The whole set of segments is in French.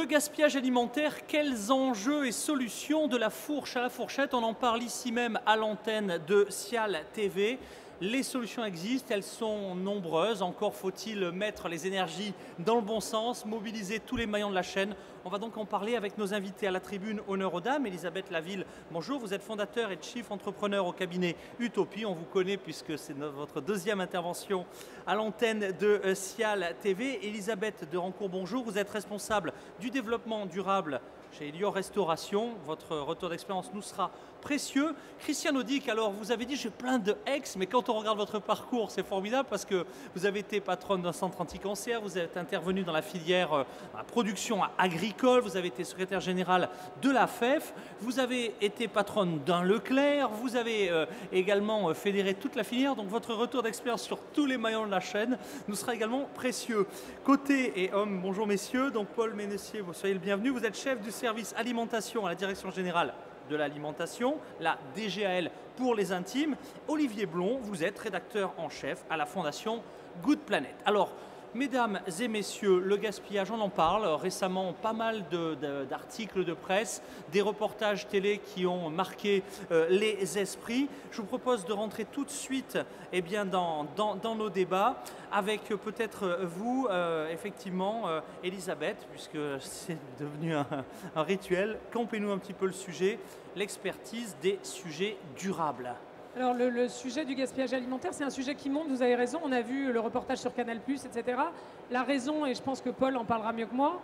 Le gaspillage alimentaire, quels enjeux et solutions de la fourche à la fourchette? On en parle ici même à l'antenne de Sial TV. Les solutions existent, elles sont nombreuses. Encore faut-il mettre les énergies dans le bon sens, mobiliser tous les maillons de la chaîne. On va donc en parler avec nos invités à la tribune. Honneur aux dames. Elisabeth Laville, bonjour. Vous êtes fondateur et chief entrepreneur au cabinet Utopie. On vous connaît puisque c'est votre deuxième intervention à l'antenne de Sial TV. Elisabeth de Rancourt, bonjour. Vous êtes responsable du développement durable chez Elior Restauration. Votre retour d'expérience nous sera précieux. Christian Audic, alors vous avez dit j'ai plein de ex, mais quand on regarde votre parcours, c'est formidable parce que vous avez été patronne d'un centre anti-cancer, vous êtes intervenu dans la filière la production agricole, vous avez été secrétaire général de la FEF, vous avez été patronne d'un Leclerc, vous avez également fédéré toute la filière, donc votre retour d'expérience sur tous les maillons de la chaîne nous sera également précieux. Côté et homme, bonjour messieurs, donc Paul Ménessier, vous soyez le bienvenu, vous êtes chef du service alimentation à la direction générale de l'alimentation, la DGAL pour les intimes. Olivier Blon, vous êtes rédacteur en chef à la fondation Good Planet. Alors, mesdames et messieurs, le gaspillage, on en parle récemment, pas mal d'articles de presse, des reportages télé qui ont marqué les esprits. Je vous propose de rentrer tout de suite dans nos débats avec peut-être vous, effectivement, Elisabeth, puisque c'est devenu un rituel. Campez-nous un petit peu le sujet, l'expertise des sujets durables. Alors le sujet du gaspillage alimentaire, c'est un sujet qui monte, vous avez raison, on a vu le reportage sur Canal+, etc. La raison, et je pense que Paul en parlera mieux que moi,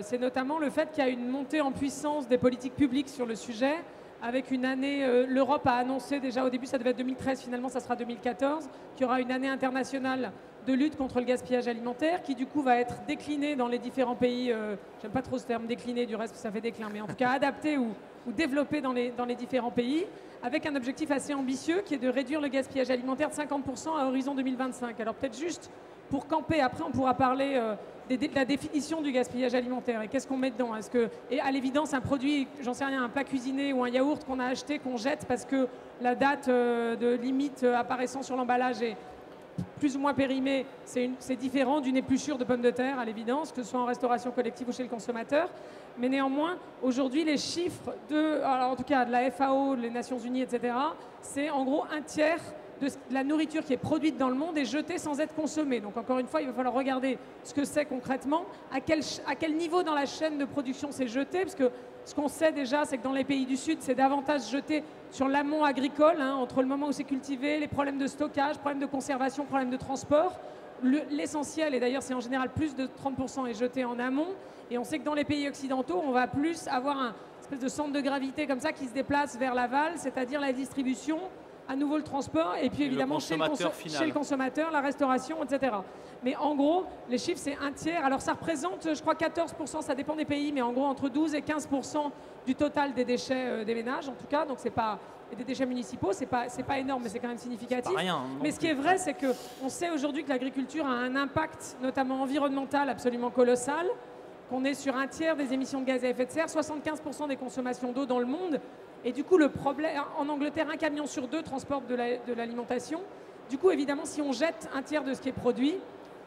c'est notamment le fait qu'il y a une montée en puissance des politiques publiques sur le sujet, avec une année, l'Europe a annoncé déjà au début, ça devait être 2013, finalement ça sera 2014, qu'il y aura une année internationale de lutte contre le gaspillage alimentaire, qui du coup va être déclinée dans les différents pays, j'aime pas trop ce terme décliné, du reste ça fait déclin, mais en tout cas adaptée ou développée dans les différents pays, avec un objectif assez ambitieux qui est de réduire le gaspillage alimentaire de 50% à horizon 2025. Alors peut-être juste pour camper, après on pourra parler de la définition du gaspillage alimentaire et qu'est-ce qu'on met dedans. Et à l'évidence, un produit, j'en sais rien, un plat cuisiné ou un yaourt qu'on a acheté, qu'on jette parce que la date de limite apparaissant sur l'emballage est plus ou moins périmée, c'est différent d'une épluchure de pommes de terre, à l'évidence, que ce soit en restauration collective ou chez le consommateur. Mais néanmoins, aujourd'hui, les chiffres alors en tout cas de la FAO, les Nations Unies, etc., c'est en gros un tiers de la nourriture qui est produite dans le monde est jetée sans être consommée. Donc encore une fois, il va falloir regarder ce que c'est concrètement, à quel niveau dans la chaîne de production c'est jeté, parce que ce qu'on sait déjà, c'est que dans les pays du Sud, c'est davantage jeté sur l'amont agricole, entre le moment où c'est cultivé, les problèmes de stockage, problèmes de conservation, problèmes de transport. L'essentiel, et d'ailleurs c'est en général plus de 30% est jeté en amont, et on sait que dans les pays occidentaux, on va plus avoir un espèce de centre de gravité comme ça qui se déplace vers l'aval, c'est-à-dire la distribution, à nouveau le transport, et puis évidemment chez le consommateur, la restauration, etc. Mais en gros, les chiffres, c'est un tiers. Alors ça représente, je crois, 14%, ça dépend des pays, mais en gros, entre 12 et 15% du total des déchets des ménages, en tout cas. Donc c'est pas... Et des déchets municipaux, c'est pas énorme, mais c'est quand même significatif. Rien, mais ce qui est vrai, c'est qu'on sait aujourd'hui que l'agriculture a un impact, notamment environnemental, absolument colossal, qu'on est sur un tiers des émissions de gaz à effet de serre, 75% des consommations d'eau dans le monde. Et du coup, le problème, en Angleterre, un camion sur deux transporte de l'alimentation. Du coup, évidemment, si on jette un tiers de ce qui est produit,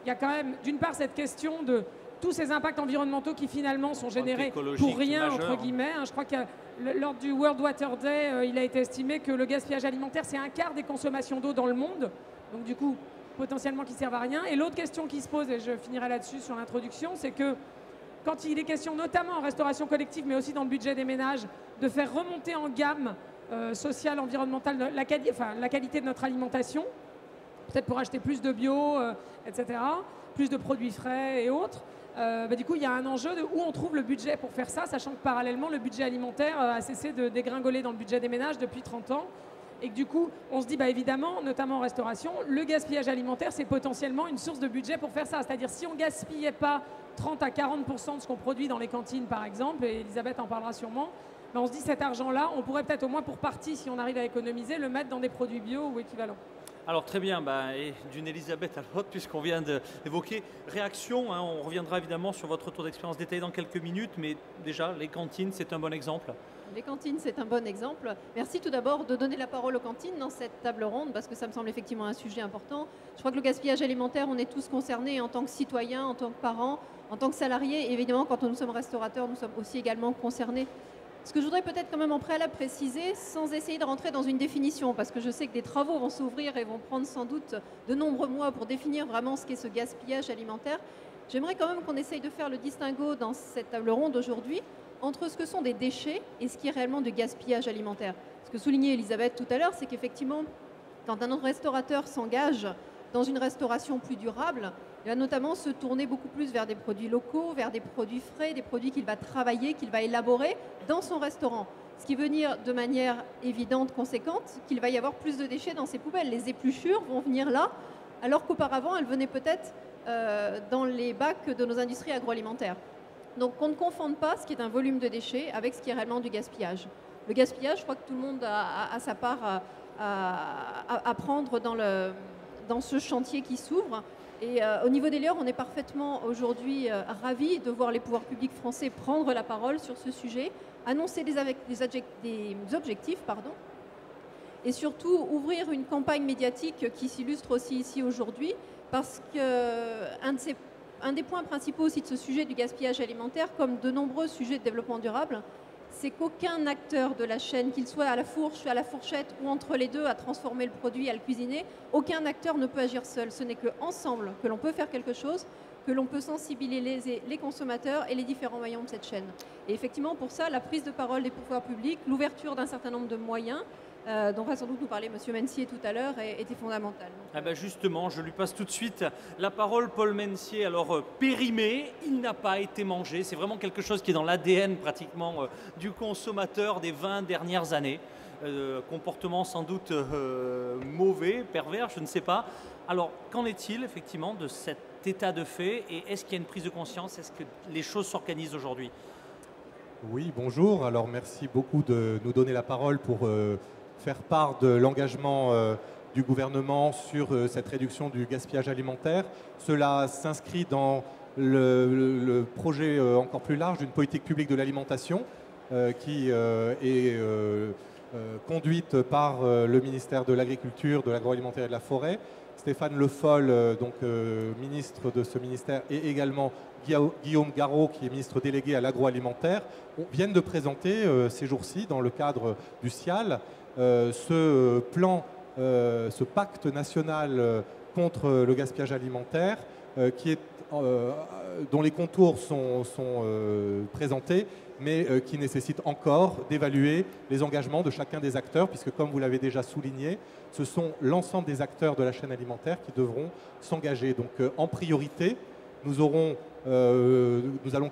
il y a quand même, d'une part, cette question de tous ces impacts environnementaux qui finalement sont générés pour rien, entre guillemets. Je crois que lors du World Water Day, il a été estimé que le gaspillage alimentaire, c'est un quart des consommations d'eau dans le monde. Donc du coup, potentiellement qui ne servent à rien. Et l'autre question qui se pose, et je finirai là-dessus sur l'introduction, c'est que quand il est question, notamment en restauration collective, mais aussi dans le budget des ménages, de faire remonter en gamme sociale, environnementale, la qualité de notre alimentation, peut-être pour acheter plus de bio, etc., plus de produits frais et autres, du coup, il y a un enjeu de où on trouve le budget pour faire ça, sachant que parallèlement, le budget alimentaire a cessé de dégringoler dans le budget des ménages depuis 30 ans. Et que du coup, on se dit, évidemment, notamment en restauration, le gaspillage alimentaire, c'est potentiellement une source de budget pour faire ça. C'est-à-dire, si on ne gaspillait pas 30 à 40% de ce qu'on produit dans les cantines, par exemple, et Elisabeth en parlera sûrement, on se dit, cet argent-là, on pourrait peut-être au moins pour partie, si on arrive à économiser, le mettre dans des produits bio ou équivalents. Alors très bien, et d'une Elisabeth à l'autre, puisqu'on vient d'évoquer réaction, on reviendra évidemment sur votre retour d'expérience détaillé dans quelques minutes, mais déjà, les cantines, c'est un bon exemple. Les cantines, c'est un bon exemple. Merci tout d'abord de donner la parole aux cantines dans cette table ronde, parce que ça me semble effectivement un sujet important. Je crois que le gaspillage alimentaire, on est tous concernés en tant que citoyens, en tant que parents. En tant que salarié, évidemment, quand nous sommes restaurateurs, nous sommes aussi également concernés. Ce que je voudrais peut-être quand même en préalable préciser, sans essayer de rentrer dans une définition, parce que je sais que des travaux vont s'ouvrir et vont prendre sans doute de nombreux mois pour définir vraiment ce qu'est ce gaspillage alimentaire, j'aimerais quand même qu'on essaye de faire le distinguo dans cette table ronde aujourd'hui entre ce que sont des déchets et ce qui est réellement du gaspillage alimentaire. Ce que soulignait Elisabeth tout à l'heure, c'est qu'effectivement, quand un restaurateur s'engage dans une restauration plus durable, il va notamment se tourner beaucoup plus vers des produits locaux, vers des produits frais, des produits qu'il va travailler, qu'il va élaborer dans son restaurant. Ce qui veut dire de manière évidente, conséquente, qu'il va y avoir plus de déchets dans ses poubelles. Les épluchures vont venir là, alors qu'auparavant, elles venaient peut-être dans les bacs de nos industries agroalimentaires. Donc qu'on ne confonde pas ce qui est un volume de déchets avec ce qui est réellement du gaspillage. Le gaspillage, je crois que tout le monde a sa part à prendre dans ce chantier qui s'ouvre. Et au niveau des lieux, on est parfaitement aujourd'hui ravis de voir les pouvoirs publics français prendre la parole sur ce sujet, annoncer des objectifs, et surtout ouvrir une campagne médiatique qui s'illustre aussi ici aujourd'hui, parce qu'un des points principaux aussi de ce sujet du gaspillage alimentaire, comme de nombreux sujets de développement durable, c'est qu'aucun acteur de la chaîne, qu'il soit à la fourche, à la fourchette ou entre les deux, à transformer le produit, à le cuisiner, aucun acteur ne peut agir seul. Ce n'est qu'ensemble que l'on peut faire quelque chose, que l'on peut sensibiliser les consommateurs et les différents maillons de cette chaîne. Et effectivement, pour ça, la prise de parole des pouvoirs publics, l'ouverture d'un certain nombre de moyens, dont va sans doute nous parler M. Mencier tout à l'heure, était fondamentale. Ah ben justement, je lui passe tout de suite la parole, Paul Mencier. Alors, périmé, il n'a pas été mangé. C'est vraiment quelque chose qui est dans l'ADN pratiquement du consommateur des 20 dernières années. Comportement sans doute mauvais, pervers, je ne sais pas. Alors, qu'en est-il effectivement de cet état de fait et est-ce qu'il y a une prise de conscience? Est-ce que les choses s'organisent aujourd'hui? Oui, bonjour. Alors, merci beaucoup de nous donner la parole pour faire part de l'engagement du gouvernement sur cette réduction du gaspillage alimentaire. Cela s'inscrit dans le projet encore plus large d'une politique publique de l'alimentation qui est conduite par le ministère de l'Agriculture, de l'Agroalimentaire et de la Forêt. Stéphane Le Foll, ministre de ce ministère, et également Guillaume Garot, qui est ministre délégué à l'agroalimentaire, viennent de présenter ces jours-ci, dans le cadre du SIAL, ce plan, ce pacte national contre le gaspillage alimentaire, dont les contours sont présentés, mais qui nécessite encore d'évaluer les engagements de chacun des acteurs, puisque comme vous l'avez déjà souligné, ce sont l'ensemble des acteurs de la chaîne alimentaire qui devront s'engager. Donc en priorité, nous allons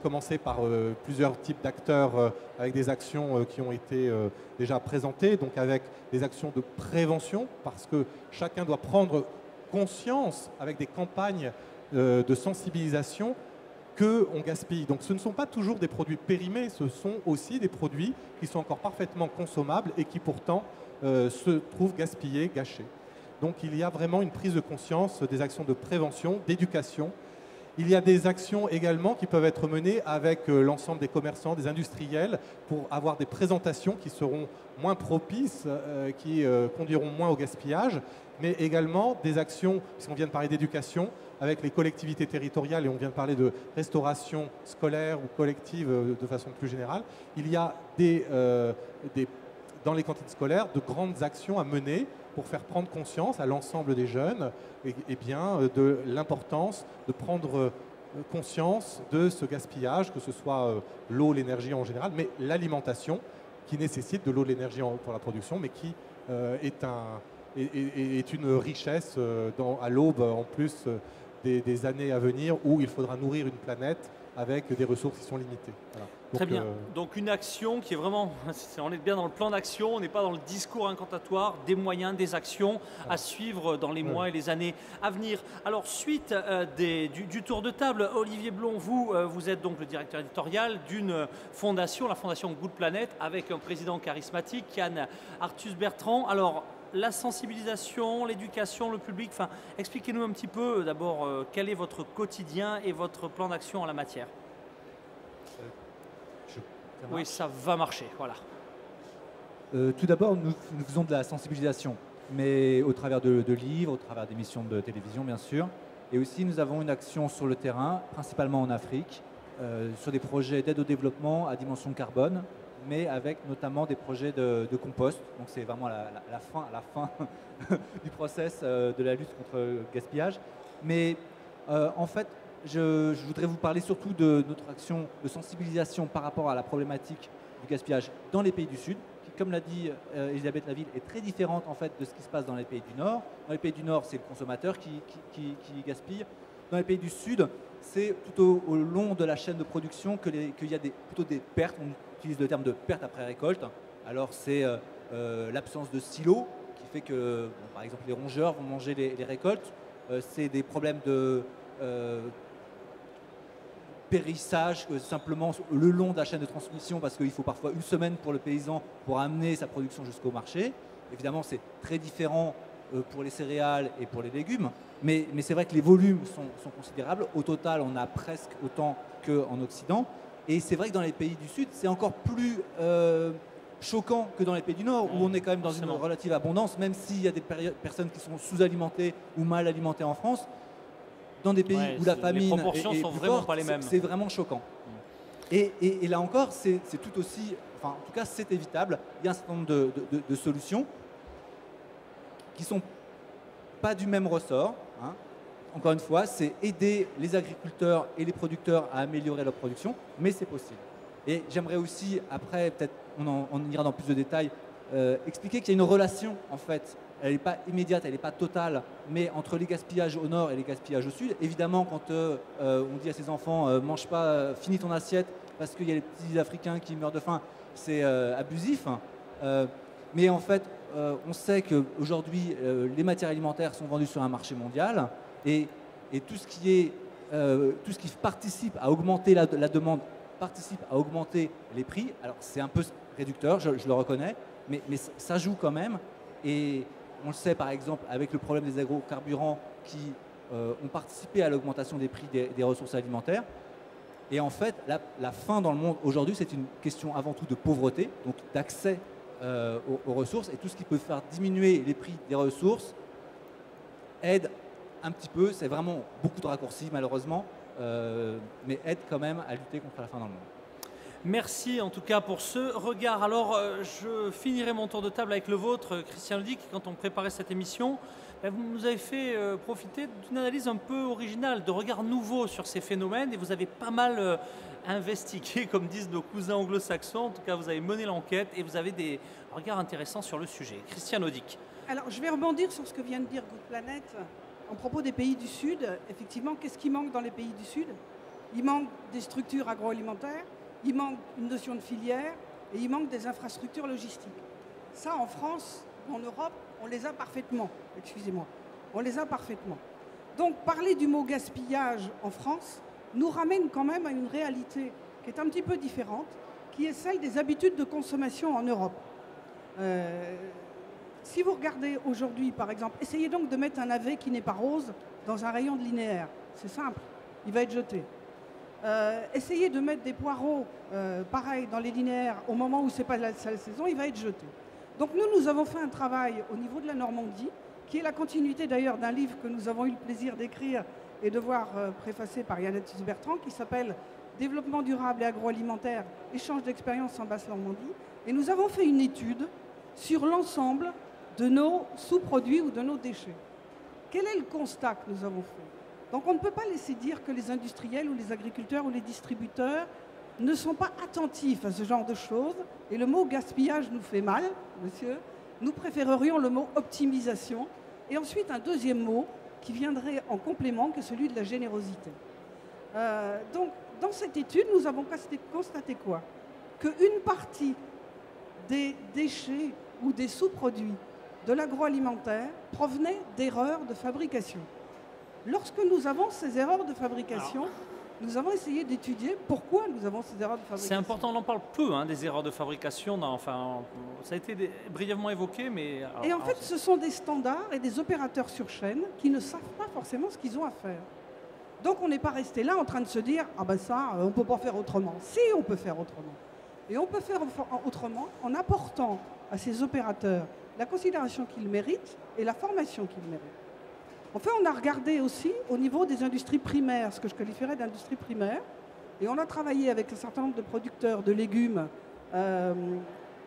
commencer par plusieurs types d'acteurs avec des actions qui ont été déjà présentées, donc avec des actions de prévention, parce que chacun doit prendre conscience avec des campagnes de sensibilisation qu'on gaspille. Donc ce ne sont pas toujours des produits périmés, ce sont aussi des produits qui sont encore parfaitement consommables et qui pourtant se trouvent gaspillés, gâchés. Donc il y a vraiment une prise de conscience, des actions de prévention, d'éducation. Il y a des actions également qui peuvent être menées avec l'ensemble des commerçants, des industriels, pour avoir des présentations qui seront moins propices, qui conduiront moins au gaspillage, mais également des actions, puisqu'on vient de parler d'éducation, avec les collectivités territoriales, et on vient de parler de restauration scolaire ou collective de façon plus générale. Il y a dans les cantines scolaires de grandes actions à mener pour faire prendre conscience à l'ensemble des jeunes de l'importance de prendre conscience de ce gaspillage, que ce soit l'eau, l'énergie en général, mais l'alimentation qui nécessite de l'eau, de l'énergie pour la production, mais qui est une richesse à l'aube en plus des années à venir où il faudra nourrir une planète avec des ressources qui sont limitées. Voilà. Très bien. Donc une action qui est vraiment, on est bien dans le plan d'action, on n'est pas dans le discours incantatoire, des moyens, des actions à suivre dans les mois et les années à venir. Alors suite du tour de table, Olivier Blon, vous êtes donc le directeur éditorial d'une fondation, la fondation Good Planet, avec un président charismatique, Yann Arthus-Bertrand. Alors la sensibilisation, l'éducation, le public, expliquez-nous un petit peu d'abord quel est votre quotidien et votre plan d'action en la matière. Oui, ça va marcher, voilà. Tout d'abord, nous faisons de la sensibilisation, mais au travers de livres, au travers d'émissions de télévision, bien sûr. Et aussi, nous avons une action sur le terrain, principalement en Afrique, sur des projets d'aide au développement à dimension carbone, mais avec notamment des projets de compost. Donc c'est vraiment la fin du process de la lutte contre le gaspillage. Mais en fait, je voudrais vous parler surtout de notre action de sensibilisation par rapport à la problématique du gaspillage dans les pays du Sud, qui, comme l'a dit Elisabeth Laville, est très différente en fait de ce qui se passe dans les pays du Nord. Dans les pays du Nord, c'est le consommateur qui gaspille. Dans les pays du Sud, c'est tout au long de la chaîne de production qu'il y a plutôt des pertes. On utilise le terme de perte après récolte. Alors c'est l'absence de silos qui fait que, bon, par exemple, les rongeurs vont manger les récoltes. C'est des problèmes de périssage simplement le long de la chaîne de transmission, parce qu'il faut parfois une semaine pour le paysan pour amener sa production jusqu'au marché. Évidemment, c'est très différent pour les céréales et pour les légumes, mais c'est vrai que les volumes sont considérables. Au total, on a presque autant qu'en Occident. Et c'est vrai que dans les pays du Sud, c'est encore plus choquant que dans les pays du Nord, où on est quand même dans une relative abondance, même s'il y a des personnes qui sont sous-alimentées ou mal alimentées en France. Dans des pays où la famine les proportions sont vraiment pas les mêmes. C'est vraiment choquant. Et là encore, c'est tout aussi, enfin en tout cas c'est évitable. Il y a un certain nombre de solutions qui ne sont pas du même ressort. Hein. Encore une fois, c'est aider les agriculteurs et les producteurs à améliorer leur production, mais c'est possible. Et j'aimerais aussi, après, peut-être on ira dans plus de détails, expliquer qu'il y a une relation en fait. Elle n'est pas immédiate, elle n'est pas totale, mais entre les gaspillages au nord et les gaspillages au sud. Évidemment, quand on dit à ses enfants mange pas, finis ton assiette parce qu'il y a les petits Africains qui meurent de faim, c'est abusif. Mais en fait, on sait qu'aujourd'hui, les matières alimentaires sont vendues sur un marché mondial et tout ce qui participe à augmenter la demande participe à augmenter les prix. Alors c'est un peu réducteur, je le reconnais, mais ça joue quand même. Et on le sait par exemple avec le problème des agrocarburants qui ont participé à l'augmentation des prix des ressources alimentaires. Et en fait, la faim dans le monde aujourd'hui, c'est une question avant tout de pauvreté, donc d'accès aux ressources. Et tout ce qui peut faire diminuer les prix des ressources aide un petit peu. C'est vraiment beaucoup de raccourcis malheureusement, mais aide quand même à lutter contre la faim dans le monde. Merci en tout cas pour ce regard. Alors, je finirai mon tour de table avec le vôtre, Christian Ledic. Quand on préparait cette émission, vous nous avez fait profiter d'une analyse un peu originale, de regard nouveau sur ces phénomènes, et vous avez pas mal investigué, comme disent nos cousins anglo-saxons. En tout cas, vous avez mené l'enquête et vous avez des regards intéressants sur le sujet. Christian Ledic. Alors, je vais rebondir sur ce que vient de dire Good Planet en propos des pays du Sud. Effectivement, qu'est-ce qui manque dans les pays du Sud? Il manque des structures agroalimentaires. Il manque une notion de filière et il manque des infrastructures logistiques. Ça, en France, en Europe, on les a parfaitement. Excusez-moi. On les a parfaitement. Donc, parler du mot gaspillage en France nous ramène quand même à une réalité qui est un petit peu différente, qui est celle des habitudes de consommation en Europe. Si vous regardez aujourd'hui, par exemple, essayez donc de mettre un navet qui n'est pas rose dans un rayon de linéaire. C'est simple, il va être jeté. Essayez de mettre des poireaux, pareil, dans les linéaires au moment où ce n'est pas la saison, il va être jeté. Donc nous avons fait un travail au niveau de la Normandie, qui est la continuité d'ailleurs d'un livre que nous avons eu le plaisir d'écrire et de voir préfacé par Yann Bertrand, qui s'appelle « Développement durable et agroalimentaire, échange d'expériences en Basse-Normandie ». Et nous avons fait une étude sur l'ensemble de nos sous-produits ou de nos déchets. Quel est le constat que nous avons fait? Donc on ne peut pas laisser dire que les industriels ou les agriculteurs ou les distributeurs ne sont pas attentifs à ce genre de choses. Et le mot gaspillage nous fait mal, monsieur. Nous préférerions le mot optimisation. Et ensuite un deuxième mot qui viendrait en complément, que celui de la générosité. Donc dans cette étude, nous avons constaté quoi? Qu'une partie des déchets ou des sous-produits de l'agroalimentaire provenait d'erreurs de fabrication. Lorsque nous avons ces erreurs de fabrication, nous avons essayé d'étudier pourquoi nous avons ces erreurs de fabrication. C'est important, on en parle peu, des erreurs de fabrication. Ça a été brièvement évoqué, mais... Et en fait, ce sont des standards et des opérateurs sur chaîne qui ne savent pas forcément ce qu'ils ont à faire. Donc on n'est pas resté là en train de se dire « Ah ben ça, on ne peut pas faire autrement ». Si, on peut faire autrement. Et on peut faire autrement en apportant à ces opérateurs la considération qu'ils méritent et la formation qu'ils méritent. En fait, on a regardé aussi au niveau des industries primaires, ce que je qualifierais d'industrie primaire, et on a travaillé avec un certain nombre de producteurs de légumes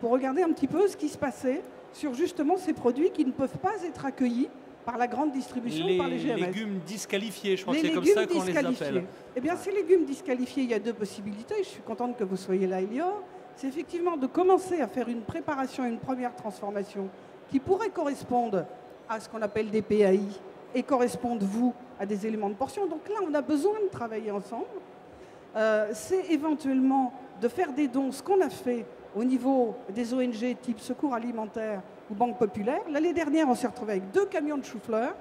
pour regarder un petit peu ce qui se passait sur justement ces produits qui ne peuvent pas être accueillis par la grande distribution, par les GMS. Les légumes disqualifiés, je crois que c'est comme ça qu'on les appelle. Eh bien, ces légumes disqualifiés, il y a deux possibilités. Je suis contente que vous soyez là, Elior. C'est effectivement de commencer à faire une préparation, une première transformation qui pourrait correspondre à ce qu'on appelle des PAI et correspondre, vous, à des éléments de portion. Donc là, on a besoin de travailler ensemble. C'est éventuellement de faire des dons, ce qu'on a fait au niveau des ONG type Secours Alimentaire ou Banque Populaire. L'année dernière, on s'est retrouvé avec 2 camions de chou-fleur.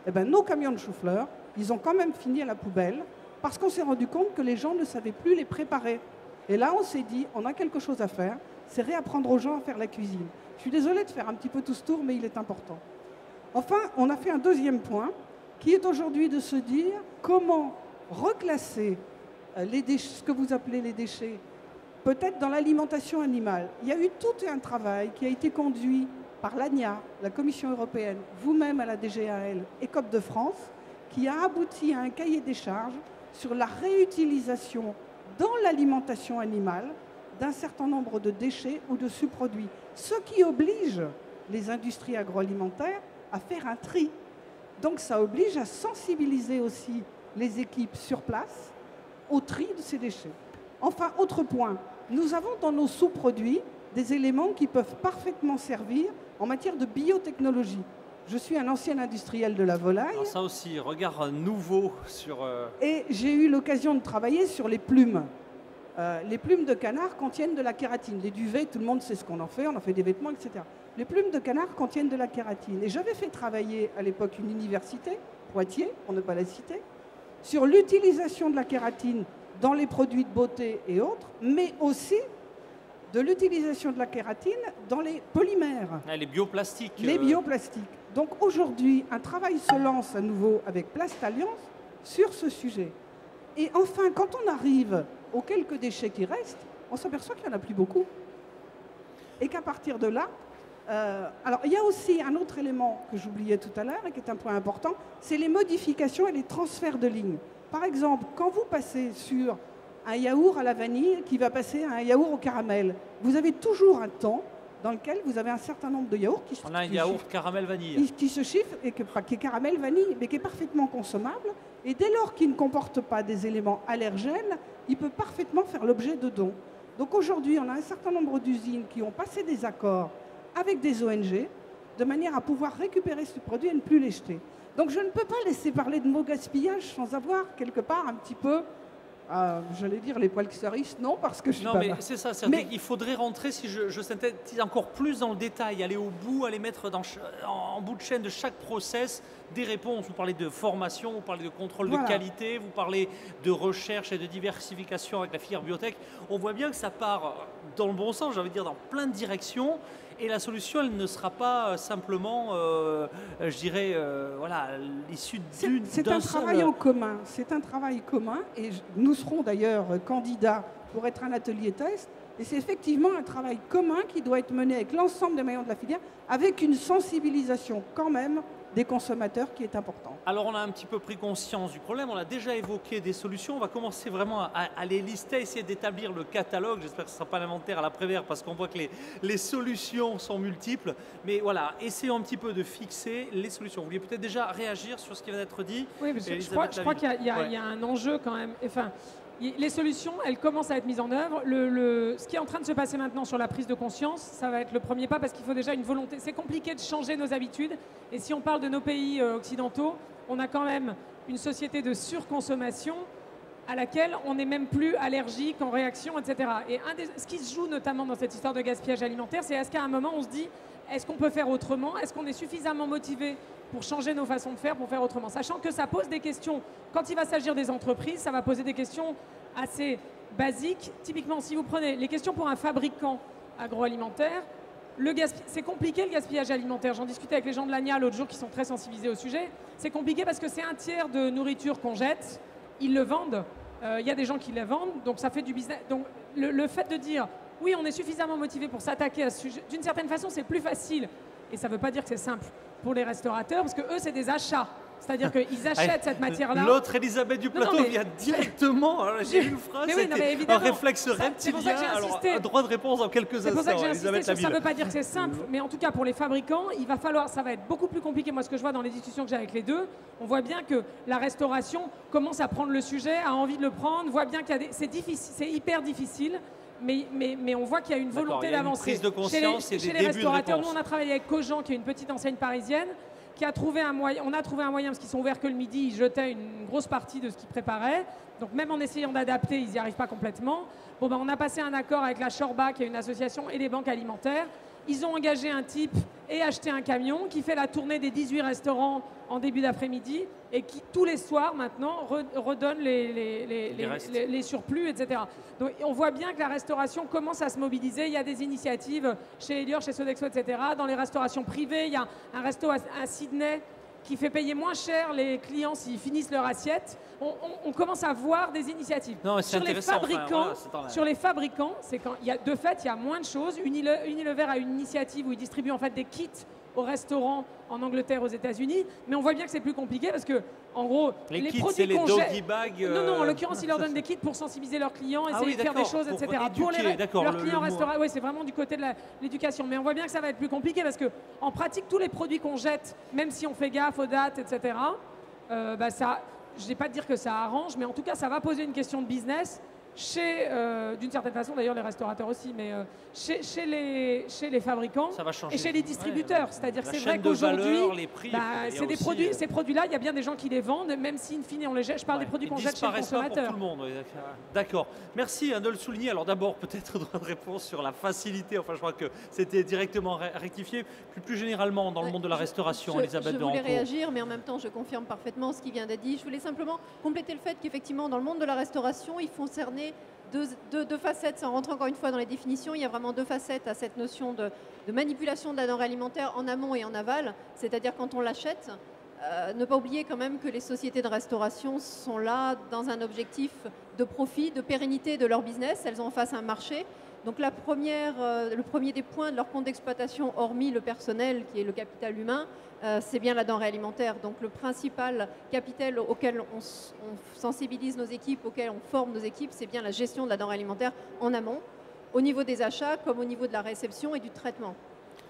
Eh bien, nos camions de chou-fleur, ils ont quand même fini à la poubelle parce qu'on s'est rendu compte que les gens ne savaient plus les préparer. Et là, on s'est dit, on a quelque chose à faire, c'est réapprendre aux gens à faire la cuisine. Je suis désolée de faire un petit peu tout ce tour, mais il est important. Enfin, on a fait un deuxième point, qui est aujourd'hui de se dire comment reclasser les déchets, ce que vous appelez les déchets, peut-être dans l'alimentation animale. Il y a eu tout un travail qui a été conduit par l'ANIA, la Commission européenne, vous-même à la DGAL et COP de France, qui a abouti à un cahier des charges sur la réutilisation dans l'alimentation animale d'un certain nombre de déchets ou de sous-produits, ce qui oblige les industries agroalimentaires à faire un tri. Donc ça oblige à sensibiliser aussi les équipes sur place au tri de ces déchets. Enfin, autre point, nous avons dans nos sous-produits des éléments qui peuvent parfaitement servir en matière de biotechnologie. Je suis un ancien industriel de la volaille. Alors ça aussi, regard nouveau sur... Et j'ai eu l'occasion de travailler sur les plumes. Les plumes de canard contiennent de la kératine. Les duvets, tout le monde sait ce qu'on en fait des vêtements, etc. Les plumes de canard contiennent de la kératine. Et j'avais fait travailler à l'époque une université, Poitiers, pour ne pas la citer, sur l'utilisation de la kératine dans les produits de beauté et autres, mais aussi de l'utilisation de la kératine dans les polymères. Les bioplastiques. Les bioplastiques. Donc aujourd'hui, un travail se lance à nouveau avec Plast Alliance sur ce sujet. Et enfin, quand on arrive aux quelques déchets qui restent, on s'aperçoit qu'il n'y en a plus beaucoup. Et qu'à partir de là, alors il y a aussi un autre élément que j'oubliais tout à l'heure et qui est un point important, c'est les modifications et les transferts de lignes. Par exemple, quand vous passez sur un yaourt à la vanille qui va passer à un yaourt au caramel, vous avez toujours un temps dans lequel vous avez un certain nombre de yaourts qui On a un yaourt caramel vanille. Qui se chiffre, et qui est caramel vanille, mais qui est parfaitement consommable. Et dès lors qu'il ne comporte pas des éléments allergènes, il peut parfaitement faire l'objet de dons. Donc aujourd'hui, on a un certain nombre d'usines qui ont passé des accords avec des ONG, de manière à pouvoir récupérer ce produit et ne plus les jeter. Donc je ne peux pas laisser parler de mot gaspillage sans avoir quelque part un petit peu... j'allais dire les poils qui s'arrissent, non, parce que je suis non, pas... mais c'est ça, il faudrait rentrer, si je synthétise encore plus dans le détail, aller au bout, aller mettre en bout de chaîne de chaque process des réponses. Vous parlez de formation, vous parlez de contrôle de qualité, vous parlez de recherche et de diversification avec la filière biotech. On voit bien que ça part dans le bon sens, j'ai envie de dire, dans plein de directions. Et la solution, elle ne sera pas simplement, je dirais, voilà, l'issue d'une... C'est un travail en commun. C'est un travail commun. Et nous serons d'ailleurs candidats pour être un atelier test. Et c'est effectivement un travail commun qui doit être mené avec l'ensemble des maillons de la filière, avec une sensibilisation quand même des consommateurs qui est important. Alors on a un petit peu pris conscience du problème, on a déjà évoqué des solutions, on va commencer vraiment à les lister, essayer d'établir le catalogue. J'espère que ce ne sera pas l'inventaire à l'après-vert parce qu'on voit que les solutions sont multiples. Mais voilà, essayons un petit peu de fixer les solutions. Vous vouliez peut-être déjà réagir sur ce qui vient d'être dit? Oui, parce que je crois qu'il y a un enjeu quand même. Enfin, les solutions, elles commencent à être mises en œuvre. Ce qui est en train de se passer maintenant sur la prise de conscience, ça va être le premier pas parce qu'il faut déjà une volonté. C'est compliqué de changer nos habitudes. Et si on parle de nos pays occidentaux, on a quand même une société de surconsommation à laquelle on n'est même plus allergique en réaction, etc. Et ce qui se joue notamment dans cette histoire de gaspillage alimentaire, c'est est-ce qu'à un moment on se dit est-ce qu'on peut faire autrement? Est-ce qu'on est suffisamment motivé pour changer nos façons de faire, pour faire autrement? Sachant que ça pose des questions. Quand il va s'agir des entreprises, ça va poser des questions assez basiques. Typiquement, si vous prenez les questions pour un fabricant agroalimentaire, c'est compliqué le gaspillage alimentaire. J'en discutais avec les gens de l'ANIA l'autre jour qui sont très sensibilisés au sujet. C'est compliqué parce que c'est un tiers de nourriture qu'on jette. Ils le vendent. Il y a des gens qui la vendent, donc ça fait du business. Donc le fait de dire oui, on est suffisamment motivé pour s'attaquer à ce sujet, d'une certaine façon, c'est plus facile. Et ça ne veut pas dire que c'est simple pour les restaurateurs, parce que eux, c'est des achats. C'est-à-dire qu'ils achètent cette matière-là. L'autre Elisabeth du plateau vient directement. Alors, j'ai une phrase, un réflexe reptilien. Alors, un droit de réponse dans quelques instants. C'est pour ça que j'ai insisté sur ça. Ne veut pas dire que c'est simple, mais en tout cas pour les fabricants, ça va être beaucoup plus compliqué. Moi, ce que je vois dans les discussions que j'ai avec les deux, on voit bien que la restauration commence à prendre le sujet, a envie de le prendre, voit bien qu'il y a c'est difficile, c'est hyper difficile. Mais on voit qu'il y a une volonté d'avancer. Prise de conscience chez les restaurateurs, nous on a travaillé avec Cogent, qui est une petite enseigne parisienne, qui a trouvé un moyen. On a trouvé un moyen parce qu'ils sont ouverts que le midi, ils jetaient une grosse partie de ce qu'ils préparaient. Donc même en essayant d'adapter, ils n'y arrivent pas complètement. Bon, on a passé un accord avec la Shorba, qui est une association, et les banques alimentaires. Ils ont engagé un type et acheté un camion qui fait la tournée des 18 restaurants en début d'après-midi et qui, tous les soirs maintenant, redonne les surplus, etc. Donc on voit bien que la restauration commence à se mobiliser. Il y a des initiatives chez Elior, chez Sodexo, etc. Dans les restaurations privées, il y a un resto à Sydney qui fait payer moins cher les clients s'ils finissent leur assiette. On commence à voir des initiatives. Sur les fabricants, c'est quand de fait, il y a moins de choses. Unilever a une initiative où ils distribuent en fait des kits aux restaurants en Angleterre, aux États-Unis, mais on voit bien que c'est plus compliqué parce que, en gros, les kits, produits qu'on jette. Doggy bags. Non, en l'occurrence, ils leur donnent des kits pour sensibiliser leurs clients, essayer de faire des choses, etc. Pour leurs clients restaurants, oui, c'est vraiment du côté de l'éducation. Mais on voit bien que ça va être plus compliqué parce que, en pratique, tous les produits qu'on jette, même si on fait gaffe aux dates, etc. Je ne vais pas dire que ça arrange, mais en tout cas, ça va poser une question de business. D'une certaine façon d'ailleurs les restaurateurs aussi, mais chez les fabricants ça va changer. Et chez les distributeurs. C'est-à-dire que c'est vrai qu'aujourd'hui, c'est des produits, aussi, ces produits-là, il y a bien des gens qui les vendent, même si in fine on les jette. Je parle des produits qu'on jette chez le consommateur. Pour tout le monde. D'accord. Merci de le souligner. Alors d'abord, peut-être droit de réponse sur la facilité. Enfin, je crois que c'était directement rectifié. Puis plus généralement, dans le monde de la restauration, Elisabeth de Rancourt. Je voulais réagir, mais en même temps, je confirme parfaitement ce qui vient d'être dit. Je voulais simplement compléter le fait qu'effectivement, dans le monde de la restauration, il faut cerner deux facettes, sans rentrer encore une fois dans les définitions. Il y a vraiment deux facettes à cette notion de manipulation de la denrée alimentaire en amont et en aval. C'est-à-dire quand on l'achète, ne pas oublier quand même que les sociétés de restauration sont là dans un objectif de profit, de pérennité de leur business. Elles ont en face un marché. Donc le premier des points de leur compte d'exploitation, hormis le personnel qui est le capital humain, c'est bien la denrée alimentaire. Donc le principal capital auquel on sensibilise nos équipes, auquel on forme nos équipes, c'est bien la gestion de la denrée alimentaire en amont, au niveau des achats comme au niveau de la réception et du traitement.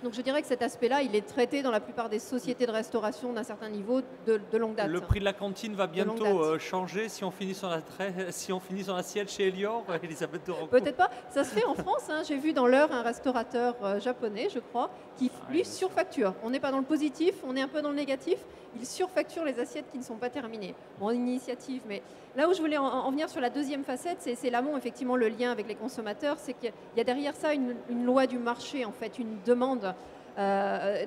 Donc je dirais que cet aspect-là, il est traité dans la plupart des sociétés de restauration d'un certain niveau de longue date. Le prix de la cantine va bientôt changer si on finit son assiette chez Elior, Elisabeth de Rancourt. Peut-être pas. Ça se fait en France. J'ai vu dans l'heure un restaurateur japonais, je crois, qui lui surfacture. On n'est pas dans le positif, on est un peu dans le négatif. Il surfacture les assiettes qui ne sont pas terminées. Bon, une initiative, mais là où je voulais en venir sur la deuxième facette, c'est l'amont, effectivement, le lien avec les consommateurs. C'est qu'il y a derrière ça une loi du marché, en fait, une demande.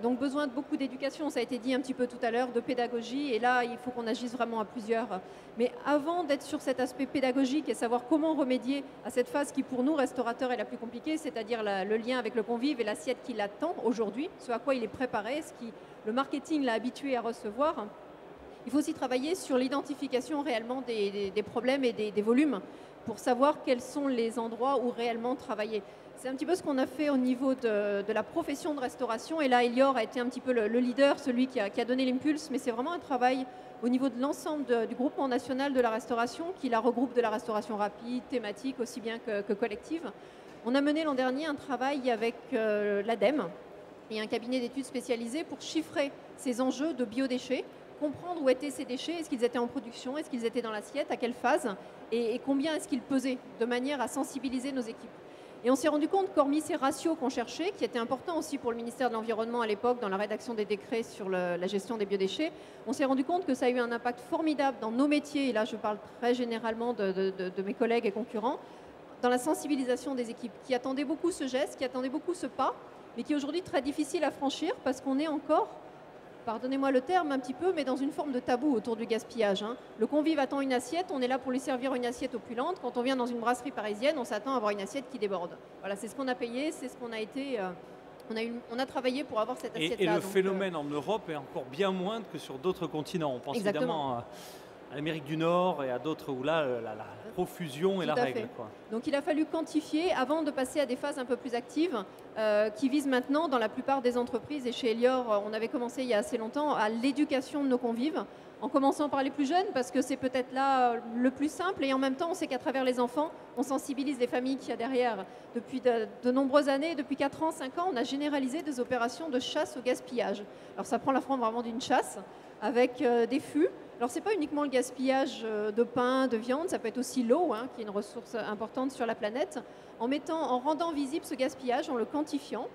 Donc besoin de beaucoup d'éducation, ça a été dit un petit peu tout à l'heure, de pédagogie, et là il faut qu'on agisse vraiment à plusieurs. Mais avant d'être sur cet aspect pédagogique et savoir comment remédier à cette phase qui pour nous restaurateurs est la plus compliquée, c'est-à-dire le lien avec le convive et l'assiette qui l'attend aujourd'hui, ce à quoi il est préparé, ce qui le marketing l'a habitué à recevoir, il faut aussi travailler sur l'identification réellement des problèmes et des volumes pour savoir quels sont les endroits où réellement travailler. C'est un petit peu ce qu'on a fait au niveau de la profession de restauration. Et là, Elior a été un petit peu le leader, celui qui a donné l'impulse. Mais c'est vraiment un travail au niveau de l'ensemble du groupement national de la restauration, qui la regroupe de la restauration rapide, thématique, aussi bien que collective. On a mené l'an dernier un travail avec l'ADEME et un cabinet d'études spécialisé pour chiffrer ces enjeux de biodéchets, comprendre où étaient ces déchets, est-ce qu'ils étaient en production, est-ce qu'ils étaient dans l'assiette, à quelle phase, et combien est-ce qu'ils pesaient, de manière à sensibiliser nos équipes. Et on s'est rendu compte qu'hormis ces ratios qu'on cherchait, qui étaient importants aussi pour le ministère de l'Environnement à l'époque, dans la rédaction des décrets sur la gestion des biodéchets, on s'est rendu compte que ça a eu un impact formidable dans nos métiers, et là je parle très généralement de mes collègues et concurrents, dans la sensibilisation des équipes, qui attendaient beaucoup ce geste, qui attendaient beaucoup ce pas, mais qui est aujourd'hui très difficile à franchir parce qu'on est encore, pardonnez-moi le terme un petit peu, mais dans une forme de tabou autour du gaspillage. Le convive attend une assiette, on est là pour lui servir une assiette opulente. Quand on vient dans une brasserie parisienne, on s'attend à avoir une assiette qui déborde. Voilà, c'est ce qu'on a payé, c'est ce qu'on a été... On a travaillé pour avoir cette assiette-là. Et le phénomène en Europe est encore bien moindre que sur d'autres continents. On pense évidemment à l'Amérique du Nord et à d'autres où là, la profusion est la Tout à règle, fait. quoi. Donc il a fallu quantifier avant de passer à des phases un peu plus actives qui visent maintenant dans la plupart des entreprises. Et chez Elior, on avait commencé il y a assez longtemps à l'éducation de nos convives, en commençant par les plus jeunes parce que c'est peut-être là le plus simple. Et en même temps, on sait qu'à travers les enfants, on sensibilise les familles qu'il y a derrière. Depuis de nombreuses années, depuis 4 ans, 5 ans, on a généralisé des opérations de chasse au gaspillage. Alors ça prend la forme vraiment d'une chasse avec des fûts. Alors, ce n'est pas uniquement le gaspillage de pain, de viande, ça peut être aussi l'eau, hein, qui est une ressource importante sur la planète, en rendant visible ce gaspillage, en le quantifiant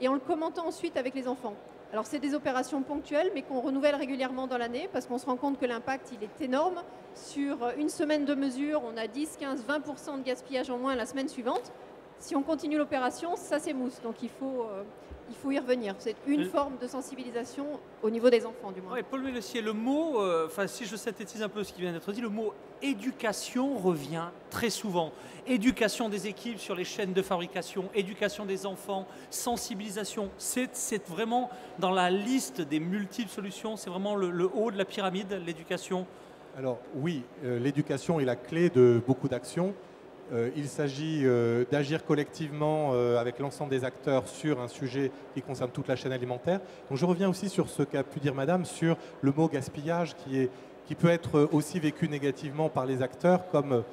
et en le commentant ensuite avec les enfants. Alors, c'est des opérations ponctuelles, mais qu'on renouvelle régulièrement dans l'année, parce qu'on se rend compte que l'impact, il est énorme. Sur une semaine de mesure, on a 10, 15, 20% de gaspillage en moins la semaine suivante. Si on continue l'opération, ça s'émousse, donc il faut y revenir. C'est une forme de sensibilisation au niveau des enfants, du moins. Ouais, Paul Mellessier, le mot, si je synthétise un peu ce qui vient d'être dit, le mot éducation revient très souvent. Éducation des équipes sur les chaînes de fabrication, éducation des enfants, sensibilisation. C'est vraiment dans la liste des multiples solutions, c'est vraiment le haut de la pyramide, l'éducation. Alors oui, l'éducation est la clé de beaucoup d'actions. Il s'agit d'agir collectivement avec l'ensemble des acteurs sur un sujet qui concerne toute la chaîne alimentaire. Donc je reviens aussi sur ce qu'a pu dire Madame sur le mot gaspillage qui peut être aussi vécu négativement par les acteurs comme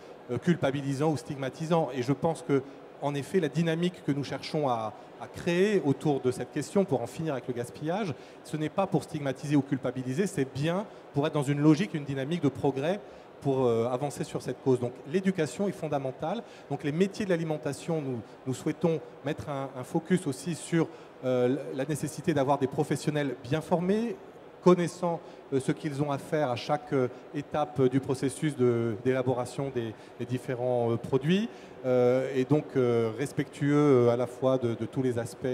culpabilisant ou stigmatisant. Et je pense que en effet, la dynamique que nous cherchons à créer autour de cette question pour en finir avec le gaspillage, ce n'est pas pour stigmatiser ou culpabiliser, c'est bien pour être dans une logique, une dynamique de progrès pour avancer sur cette cause. Donc l'éducation est fondamentale. Donc les métiers de l'alimentation, nous souhaitons mettre un focus aussi sur la nécessité d'avoir des professionnels bien formés, connaissant ce qu'ils ont à faire à chaque étape du processus d'élaboration des différents produits et donc respectueux à la fois de tous les aspects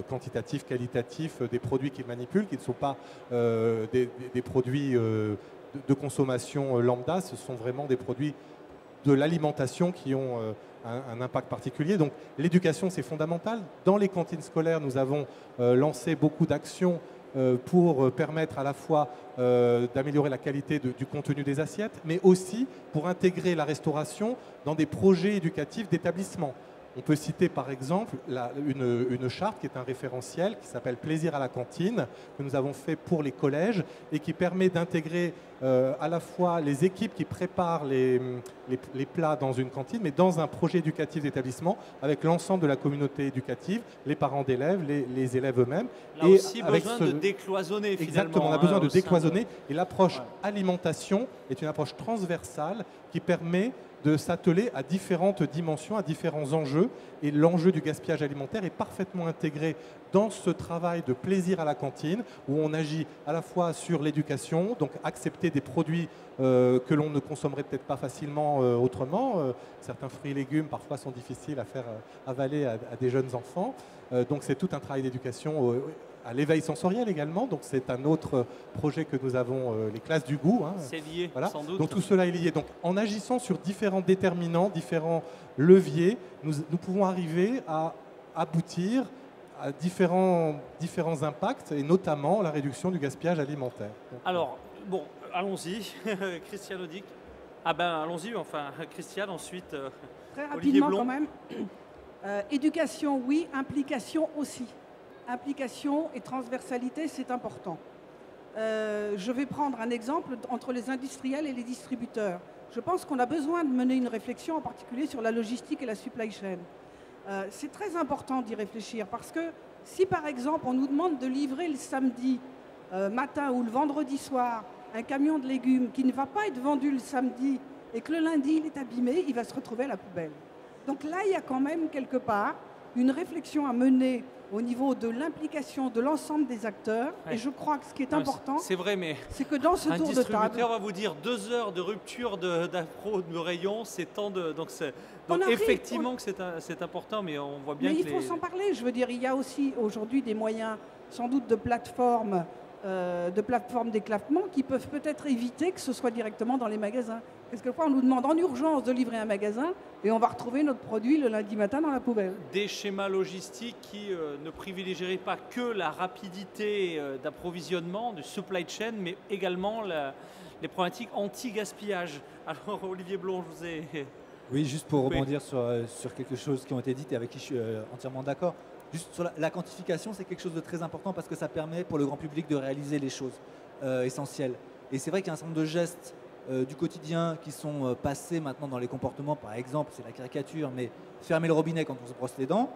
quantitatifs, qualitatifs des produits qu'ils manipulent, qui ne sont pas des produits de consommation lambda, ce sont vraiment des produits de l'alimentation qui ont un impact particulier. Donc l'éducation, c'est fondamental. Dans les cantines scolaires, nous avons lancé beaucoup d'actions pour permettre à la fois d'améliorer la qualité du contenu des assiettes, mais aussi pour intégrer la restauration dans des projets éducatifs d'établissement. On peut citer par exemple une charte qui est un référentiel qui s'appelle Plaisir à la cantine, que nous avons fait pour les collèges et qui permet d'intégrer à la fois les équipes qui préparent les plats dans une cantine, mais dans un projet éducatif d'établissement avec l'ensemble de la communauté éducative, les parents d'élèves, les élèves eux-mêmes. Là et aussi besoin de décloisonner finalement. Exactement, on a besoin de décloisonner. Et l'approche alimentation est une approche transversale qui permet de s'atteler à différentes dimensions, à différents enjeux. Et l'enjeu du gaspillage alimentaire est parfaitement intégré dans ce travail de plaisir à la cantine, où on agit à la fois sur l'éducation, donc accepter des produits que l'on ne consommerait peut-être pas facilement autrement. Certains fruits et légumes parfois sont difficiles à faire avaler à des jeunes enfants. Donc c'est tout un travail d'éducation à l'éveil sensoriel également, donc c'est un autre projet que nous avons, les classes du goût. Hein. C'est lié, voilà. sans doute. Donc tout cela est lié. Donc en agissant sur différents déterminants, différents leviers, nous pouvons arriver à aboutir à différents impacts, et notamment la réduction du gaspillage alimentaire. Donc, alors, bon, allons-y, Christiane Audic. Ah ben allons-y, enfin Christiane, ensuite très Olivier rapidement Blond. quand même. Éducation, oui, implication aussi. Implication et transversalité, c'est important. Je vais prendre un exemple entre les industriels et les distributeurs. Je pense qu'on a besoin de mener une réflexion, en particulier sur la logistique et la supply chain. C'est très important d'y réfléchir parce que si, par exemple, on nous demande de livrer le samedi matin ou le vendredi soir un camion de légumes qui ne va pas être vendu le samedi et que le lundi, il est abîmé, il va se retrouver à la poubelle. Donc là, il y a quand même quelque part une réflexion à mener au niveau de l'implication de l'ensemble des acteurs. Ouais. Et je crois que ce qui est important, c'est vrai, mais c'est que dans ce tour de table... Un distributeur va vous dire 2 heures de rupture d'appro de rayon, c'est tant de... Donc effectivement que c'est important, mais on voit bien mais que il faut s'en parler. Je veux dire, il y a aussi aujourd'hui des moyens, sans doute, de plateformes d'éclatement qui peuvent peut-être éviter que ce soit directement dans les magasins. Quelquefois, on nous demande en urgence de livrer un magasin et on va retrouver notre produit le lundi matin dans la poubelle. Des schémas logistiques qui ne privilégieraient pas que la rapidité d'approvisionnement, du supply chain, mais également les problématiques anti-gaspillage. Alors, Olivier Blon, je vous ai... Oui, juste pour Oui. rebondir sur quelque chose qui ont été dit et avec qui je suis entièrement d'accord. Juste sur la quantification, c'est quelque chose de très important parce que ça permet pour le grand public de réaliser les choses essentielles. Et c'est vrai qu'il y a un certain nombre de gestes du quotidien qui sont passés maintenant dans les comportements. Par exemple, c'est la caricature, mais fermer le robinet quand on se brosse les dents.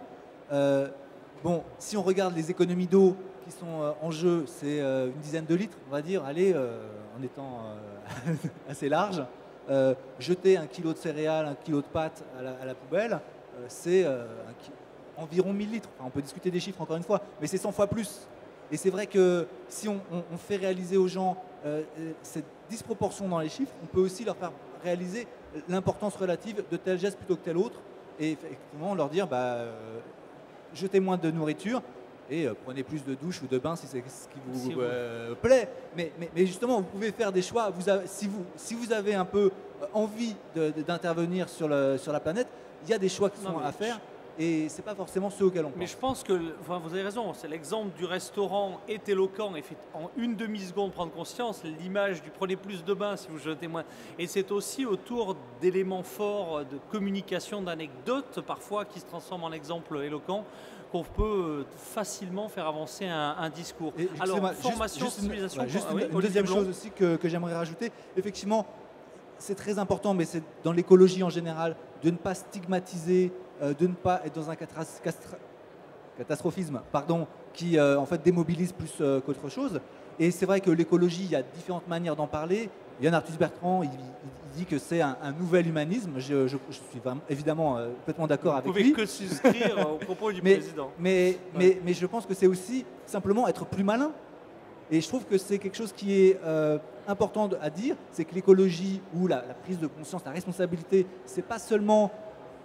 Bon, si on regarde les économies d'eau qui sont en jeu, c'est une dizaine de litres, on va dire, allez, en étant assez large. Jeter 1 kilo de céréales, 1 kilo de pâtes à la poubelle, c'est environ 1000 litres. Enfin, on peut discuter des chiffres encore une fois, mais c'est 100 fois plus. Et c'est vrai que si on fait réaliser aux gens cette disproportion dans les chiffres, on peut aussi leur faire réaliser l'importance relative de tel geste plutôt que tel autre. Et effectivement, leur dire, jetez moins de nourriture et prenez plus de douches ou de bains si c'est ce qui vous plaît. Mais justement, vous pouvez faire des choix. Si vous avez un peu envie d'intervenir sur la planète, il y a des choix qui sont à faire. Et ce n'est pas forcément ceux auxquels on pense. Mais je pense que, vous avez raison, c'est l'exemple du restaurant est éloquent et fait en une demi-seconde prendre conscience, l'image du prenez plus de bains si vous jetez moins. Et c'est aussi autour d'éléments forts de communication, d'anecdotes parfois qui se transforment en exemple éloquent qu'on peut facilement faire avancer un discours. Et, alors, formation, sensibilisation. Une deuxième chose aussi que j'aimerais rajouter, effectivement, c'est très important, mais c'est dans l'écologie en général, de ne pas stigmatiser, de ne pas être dans un catastrophisme qui en fait démobilise plus qu'autre chose. Et c'est vrai que l'écologie, il y a différentes manières d'en parler. Yann Arthus Bertrand, il dit que c'est un nouvel humanisme. Je suis évidemment complètement d'accord avec lui. Vous pouvez que souscrire au propos du président. Mais je pense que c'est aussi simplement être plus malin. Et je trouve que c'est quelque chose qui est important à dire, c'est que l'écologie ou la prise de conscience, la responsabilité, c'est pas seulement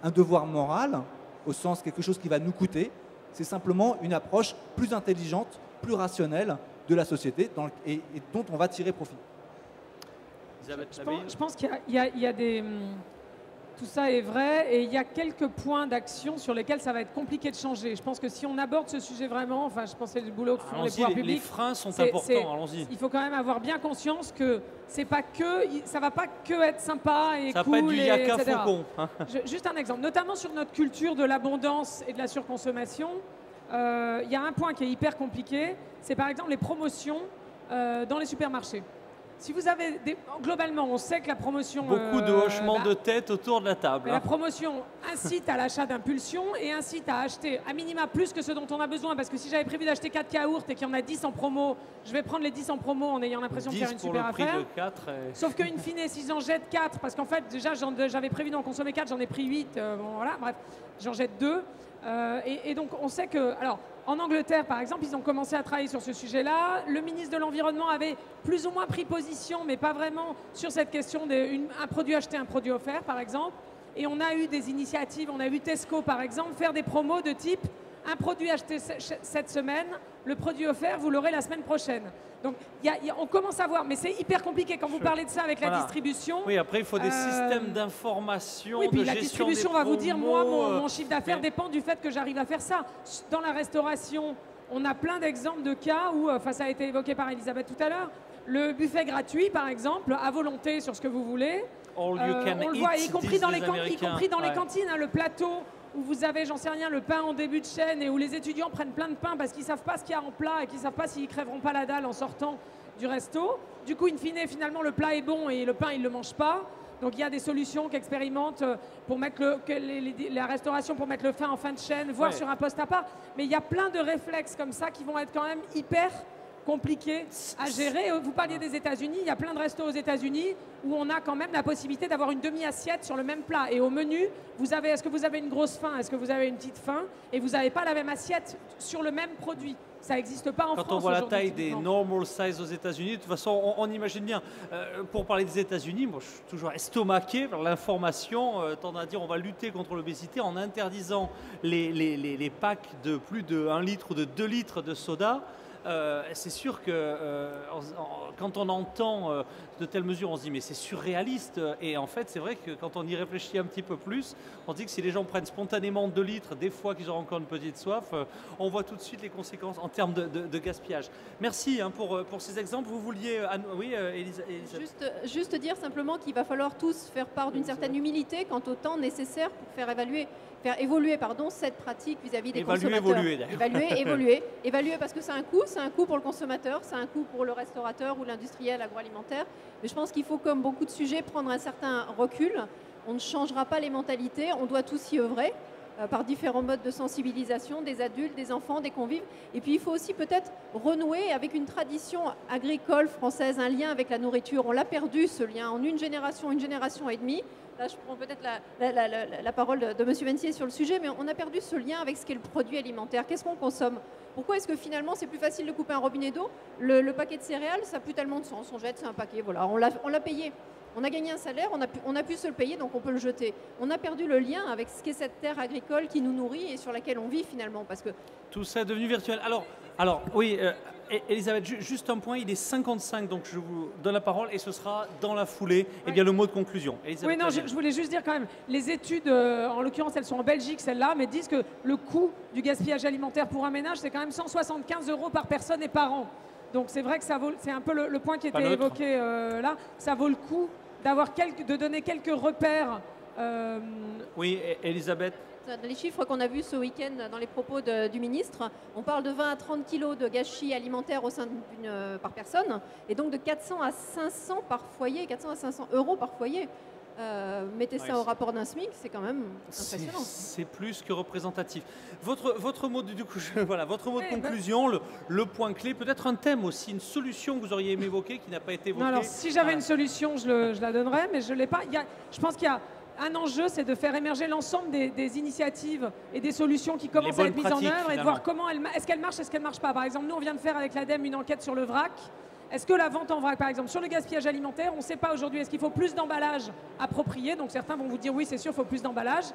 un devoir moral, au sens quelque chose qui va nous coûter, c'est simplement une approche plus intelligente, plus rationnelle de la société et dont on va tirer profit. Je pense qu'il y a des... Tout ça est vrai et il y a quelques points d'action sur lesquels ça va être compliqué de changer. Je pense que si on aborde ce sujet vraiment, enfin je pense que c'est du boulot que font les pouvoirs publics. Les freins sont importants, allons-y. Il faut quand même avoir bien conscience que c'est pas que, ça va pas que être sympa et ça cool. Ça va pas être du yaka faucon. Juste un exemple, notamment sur notre culture de l'abondance et de la surconsommation, il y a un point qui est hyper compliqué, c'est par exemple les promotions dans les supermarchés. Si vous avez globalement, on sait que la promotion... Beaucoup de hochements de tête autour de la table. La promotion incite à l'achat d'impulsion et incite à acheter à minima plus que ce dont on a besoin. Parce que si j'avais prévu d'acheter 4 yaourts et qu'il y en a 10 en promo, je vais prendre les 10 en promo en ayant l'impression de faire une super affaire. De 4 Sauf qu'in fine, si j'en jette 4, parce qu'en fait, déjà, j'avais prévu d'en consommer 4, j'en ai pris 8. Bon, voilà, bref, j'en jette 2. Et donc, on sait que... Alors, en Angleterre, par exemple, ils ont commencé à travailler sur ce sujet-là. Le ministre de l'Environnement avait plus ou moins pris position, mais pas vraiment sur cette question d'un produit acheté, un produit offert, par exemple. Et on a eu des initiatives, on a vu Tesco, par exemple, faire des promos de type un produit acheté cette semaine, le produit offert, vous l'aurez la semaine prochaine. Donc, on commence à voir, mais c'est hyper compliqué quand vous parlez de ça avec la distribution. Oui, après, il faut des systèmes d'information, oui, puis de la gestion distribution des va vous dire, moi, promos, mon chiffre d'affaires dépend du fait que j'arrive à faire ça. Dans la restauration, on a plein d'exemples de cas où, ça a été évoqué par Elisabeth tout à l'heure, le buffet gratuit, par exemple, à volonté sur ce que vous voulez. On le voit, y compris dans les cantines, hein, le plateau où vous avez, j'en sais rien, le pain en début de chaîne et où les étudiants prennent plein de pain parce qu'ils ne savent pas ce qu'il y a en plat et qu'ils ne savent pas s'ils ne crèveront pas la dalle en sortant du resto. Du coup, in fine, finalement, le plat est bon et le pain, ils ne le mangent pas. Donc, il y a des solutions qu'expérimentent pour mettre la restauration pour mettre le pain en fin de chaîne, voire sur un poste à part. Mais il y a plein de réflexes comme ça qui vont être quand même hyper compliqué à gérer. Vous parliez des États-Unis, il y a plein de restos aux États-Unis où on a quand même la possibilité d'avoir une demi-assiette sur le même plat. Et au menu, est-ce que vous avez une grosse faim, est-ce que vous avez une petite faim, et vous n'avez pas la même assiette sur le même produit. Ça n'existe pas en France. Quand on voit la taille des normal size aux États-Unis, de toute façon, on imagine bien. Pour parler des États-Unis, moi, je suis toujours estomaqué par l'information, tendant à dire on va lutter contre l'obésité en interdisant les packs de plus de 1 litre ou de 2 litres de soda. c'est sûr que quand on entend de telles mesures, on se dit mais c'est surréaliste. Et en fait, c'est vrai que quand on y réfléchit un petit peu plus, on se dit que si les gens prennent spontanément 2 litres, des fois qu'ils auront encore une petite soif, on voit tout de suite les conséquences en termes de gaspillage. Merci hein, pour ces exemples. Vous vouliez... oui, Elisabeth. Juste dire simplement qu'il va falloir tous faire part d'une certaine humilité quant au temps nécessaire pour faire évoluer cette pratique vis-à-vis des consommateurs. Évaluer parce que c'est un coût pour le consommateur, c'est un coût pour le restaurateur ou l'industriel agroalimentaire. Mais je pense qu'il faut, comme beaucoup de sujets, prendre un certain recul. On ne changera pas les mentalités, on doit tous y œuvrer par différents modes de sensibilisation des adultes, des enfants, des convives. Et puis il faut aussi peut-être renouer avec une tradition agricole française, un lien avec la nourriture. On l'a perdu ce lien en une génération et demie. Là, je prends peut-être la parole de M. Mencier sur le sujet, mais on a perdu ce lien avec ce qu'est le produit alimentaire. Qu'est-ce qu'on consomme? Pourquoi est-ce que finalement c'est plus facile de couper un robinet d'eau? Le paquet de céréales, ça pue tellement de sens. On jette, c'est un paquet, voilà, on l'a payé. On a gagné un salaire, on a pu se le payer, donc on peut le jeter. On a perdu le lien avec ce qu'est cette terre agricole qui nous nourrit et sur laquelle on vit finalement. Parce que tout ça est devenu virtuel. Alors oui, Elisabeth, juste un point, il est 55, donc je vous donne la parole et ce sera dans la foulée le mot de conclusion. Elisabeth, oui, non, je voulais juste dire quand même, les études, en l'occurrence elles sont en Belgique, celles-là, mais disent que le coût du gaspillage alimentaire pour un ménage, c'est quand même 175 € par personne et par an. Donc c'est vrai que ça vaut, c'est un peu le point qui était évoqué là, ça vaut le coup de donner quelques repères. Oui, Elisabeth. Dans les chiffres qu'on a vus ce week-end dans les propos du ministre, on parle de 20 à 30 kilos de gâchis alimentaires par personne, et donc de 400 à 500 par foyer, 400 à 500 € par foyer. Mettez ça au rapport d'un SMIC, c'est quand même impressionnant. C'est plus que représentatif. Votre mot de conclusion, le point clé, peut-être un thème aussi, une solution que vous auriez aimé évoquer qui n'a pas été évoquée. Alors, si j'avais une solution, je la donnerais, mais je ne l'ai pas. Je pense qu'il y a un enjeu, c'est de faire émerger l'ensemble des initiatives et des solutions qui commencent à être mises en œuvre et de voir comment est-ce qu'elle marche, est-ce qu'elle ne marche pas. Par exemple, nous, on vient de faire avec l'ADEME une enquête sur le vrac. Est-ce que la vente en vrac, par exemple, sur le gaspillage alimentaire, on ne sait pas aujourd'hui, est-ce qu'il faut plus d'emballage approprié? Donc certains vont vous dire oui, c'est sûr, il faut plus d'emballage.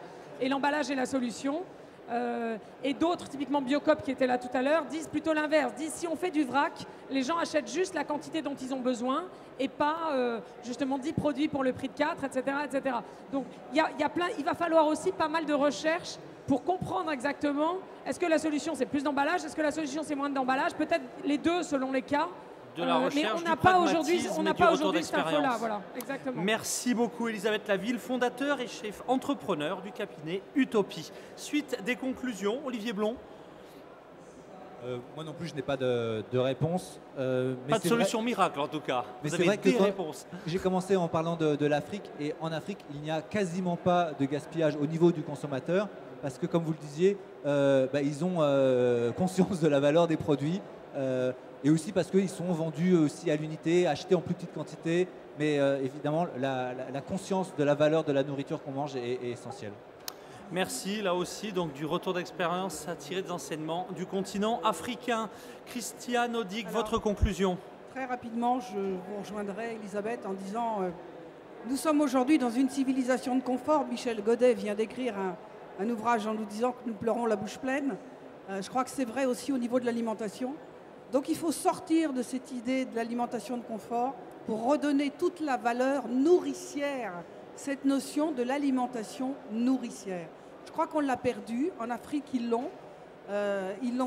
Et l'emballage est la solution. Et d'autres, typiquement Biocop qui était là tout à l'heure, disent plutôt l'inverse. Disent si on fait du vrac, les gens achètent juste la quantité dont ils ont besoin et pas justement 10 produits pour le prix de 4, etc. etc. Donc il va falloir aussi pas mal de recherches pour comprendre exactement, est-ce que la solution c'est plus d'emballage, est-ce que la solution c'est moins d'emballage, peut-être les deux selon les cas. Mais on n'a pas aujourd'hui cette info-là. Voilà, exactement. Merci beaucoup Elisabeth Laville, fondateur et chef entrepreneur du cabinet Utopie. Suite des conclusions, Olivier Blon. Moi non plus, je n'ai pas de réponse. Pas de solution miracle en tout cas. Mais c'est vrai que j'ai commencé en parlant de l'Afrique, et en Afrique, il n'y a quasiment pas de gaspillage au niveau du consommateur, parce que comme vous le disiez, ils ont conscience de la valeur des produits. Et aussi parce qu'ils sont vendus aussi à l'unité, achetés en plus petite quantité. Mais évidemment, la conscience de la valeur de la nourriture qu'on mange est essentielle. Merci, là aussi, donc du retour d'expérience à tirer des enseignements du continent africain. Christiane Audic, votre conclusion? Très rapidement, je vous rejoindrai, Elisabeth, en disant nous sommes aujourd'hui dans une civilisation de confort. Michel Godet vient d'écrire un ouvrage en nous disant que nous pleurons la bouche pleine. Je crois que c'est vrai aussi au niveau de l'alimentation. Donc il faut sortir de cette idée de l'alimentation de confort pour redonner toute la valeur nourricière, cette notion de l'alimentation nourricière. Je crois qu'on l'a perdue. En Afrique, ils l'ont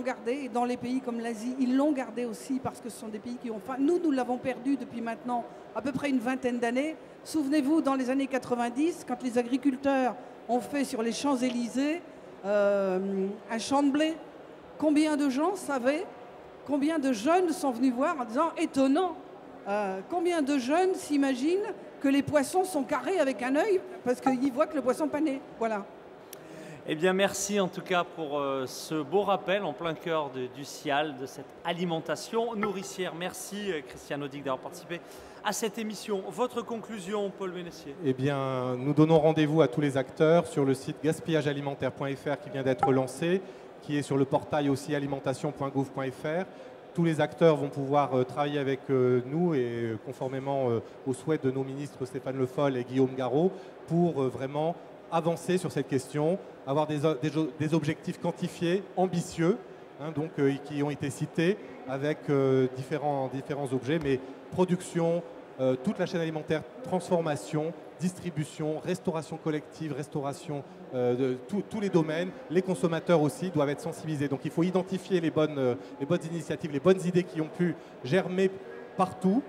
gardée. Et dans les pays comme l'Asie, ils l'ont gardée aussi parce que ce sont des pays qui ont faim. Nous l'avons perdue depuis maintenant à peu près une vingtaine d'années. Souvenez-vous, dans les années 90, quand les agriculteurs ont fait sur les Champs-Élysées un champ de blé, combien de gens savaient? Combien de jeunes sont venus voir en disant « étonnant ». Combien de jeunes s'imaginent que les poissons sont carrés avec un œil parce qu'ils voient que le poisson pané. Voilà. Eh bien, merci en tout cas pour ce beau rappel en plein cœur du CIAL, de cette alimentation nourricière. Merci Christiane Audic d'avoir participé à cette émission. Votre conclusion, Paul Ménessier? Eh bien, nous donnons rendez-vous à tous les acteurs sur le site gaspillagealimentaire.fr qui vient d'être lancé, qui est sur le portail aussi alimentation.gouv.fr. Tous les acteurs vont pouvoir travailler avec nous et conformément aux souhaits de nos ministres Stéphane Le Foll et Guillaume Garot pour vraiment avancer sur cette question, avoir des objectifs quantifiés, ambitieux, hein, donc, qui ont été cités avec différents objets, mais production, toute la chaîne alimentaire, transformation, distribution, restauration collective, restauration de tous les domaines. Les consommateurs aussi doivent être sensibilisés. Donc il faut identifier les bonnes initiatives, les bonnes idées qui ont pu germer partout,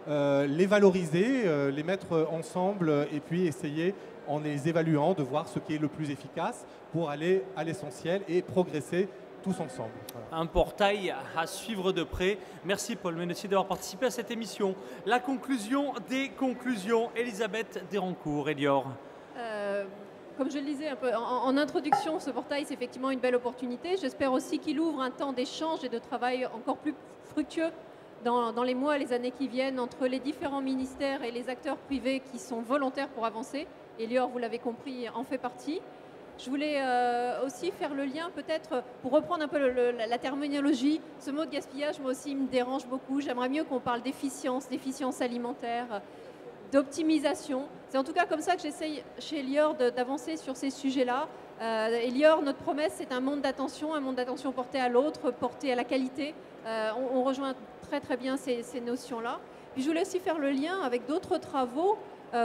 les valoriser, les mettre ensemble et puis essayer, en les évaluant, de voir ce qui est le plus efficace pour aller à l'essentiel et progresser tous ensemble. Voilà. Un portail à suivre de près. Merci Paul Menessier d'avoir participé à cette émission. La conclusion des conclusions, Elisabeth Derancourt, Elior. Comme je le disais un peu en introduction, ce portail, c'est effectivement une belle opportunité. J'espère aussi qu'il ouvre un temps d'échange et de travail encore plus fructueux dans les mois et les années qui viennent entre les différents ministères et les acteurs privés qui sont volontaires pour avancer. Elior, vous l'avez compris, en fait partie. Je voulais aussi faire le lien, peut-être, pour reprendre un peu la terminologie, ce mot de gaspillage, moi aussi, me dérange beaucoup. J'aimerais mieux qu'on parle d'efficience alimentaire, d'optimisation. C'est en tout cas comme ça que j'essaye chez Elior d'avancer sur ces sujets-là. Elior, notre promesse, c'est un monde d'attention porté à l'autre, porté à la qualité. On rejoint très très bien ces notions-là. Puis je voulais aussi faire le lien avec d'autres travaux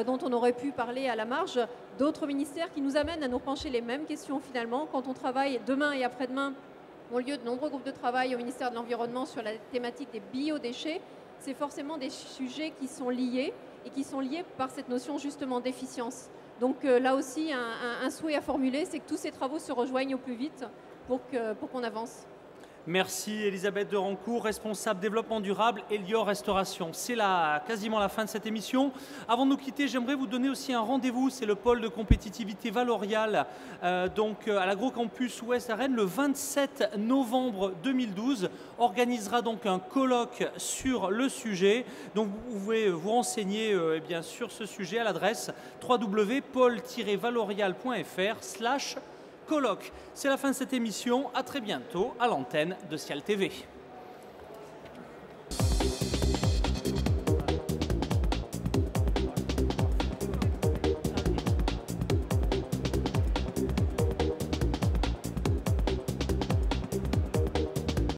dont on aurait pu parler à la marge, d'autres ministères qui nous amènent à nous pencher les mêmes questions finalement. Quand on travaille demain et après-demain, ont lieu de nombreux groupes de travail au ministère de l'Environnement sur la thématique des biodéchets. C'est forcément des sujets qui sont liés et qui sont liés par cette notion justement d'efficience. Donc là aussi, un souhait à formuler, c'est que tous ces travaux se rejoignent au plus vite pour qu'on avance. Merci Elisabeth Derancourt, responsable développement durable Elior Restauration. C'est quasiment la fin de cette émission. Avant de nous quitter, j'aimerais vous donner aussi un rendez-vous. C'est le pôle de compétitivité Valoriale donc à l'Agrocampus Ouest à Rennes le 27 novembre 2012. Organisera donc un colloque sur le sujet. Donc vous pouvez vous renseigner bien sur ce sujet à l'adresse www.pôle-valorial.fr/colloque. C'est la fin de cette émission. À très bientôt à l'antenne de Cial TV.